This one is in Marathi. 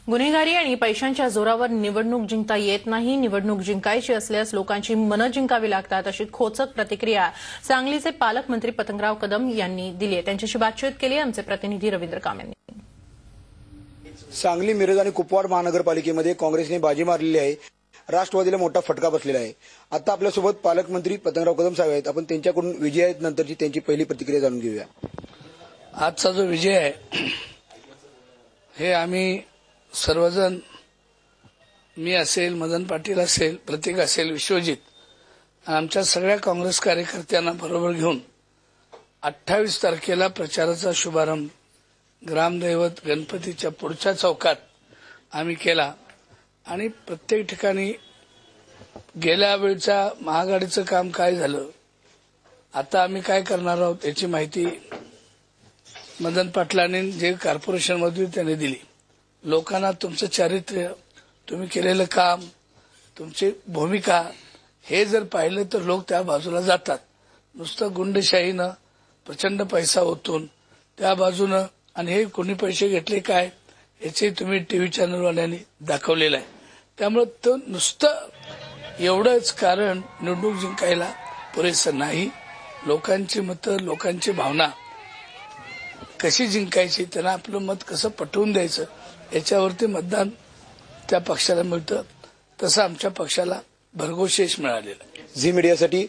गुन्हेगारी आणि पैशांच्या जोरावर निवडणूक जिंकता येत नाही. निवडणूक जिंकायची असल्यास लोकांची मनं जिंकावी लागतात, अशी खोचक प्रतिक्रिया सांगलीचे पालकमंत्री पतंगराव कदम यांनी दिली आहे. त्यांच्याशी बातचीत केली आमचे प्रतिनिधी रवींद्र काम यांनी. सांगली, मिरज आणि कुपवाड महानगरपालिकेमध्ये काँग्रेसने बाजी मारलेली आहे. राष्ट्रवादीला मोठा फटका बसलेला आहे. आता आपल्यासोबत पालकमंत्री पतंगराव कदम साहेब आहेत. आपण त्यांच्याकडून विजयानंतरची त्यांची पहिली प्रतिक्रिया जाणून घेऊया. आजचा जो विजय आहे हे आम्ही सर्वजण, मी असेल, मदन पाटील असेल, प्रतीक असेल, विश्वजित, आमच्या सगळ्या काँग्रेस कार्यकर्त्यांना बरोबर घेऊन 28 तारखेला प्रचाराचा शुभारंभ ग्रामदैवत गणपतीच्या पुढच्या चौकात आम्ही केला. आणि प्रत्येक ठिकाणी गेल्या वेळच्या महाआघाडीचं काम काय झालं, आता आम्ही काय करणार आहोत याची माहिती मदन पाटलांनी जे कॉर्पोरेशनमध्ये त्यांनी दिली. लोकांना तुमचं चारित्र्य, तुम्ही केलेलं काम, तुमची भूमिका हे जर पाहिलं तर लोक त्या बाजूला जातात. नुसतं गुंडशाहीनं प्रचंड पैसा ओतून त्या बाजूनं, आणि हे कोणी पैसे घेतले काय याचे तुम्ही टीव्ही चॅनलवाल्यांनी दाखवलेलं आहे. त्यामुळे तो नुसतं एवढंच कारण निवडणूक जिंकायला पुरेसं नाही. लोकांची मतं, लोकांची भावना कशी जिंकायची, त्यांना आपलं मत कसं पटवून द्यायचं याच्यावरती मतदान त्या पक्षाला मिळतं. तसं आमच्या पक्षाला भरघोस यश मिळालेलं आहे. झी मीडियासाठी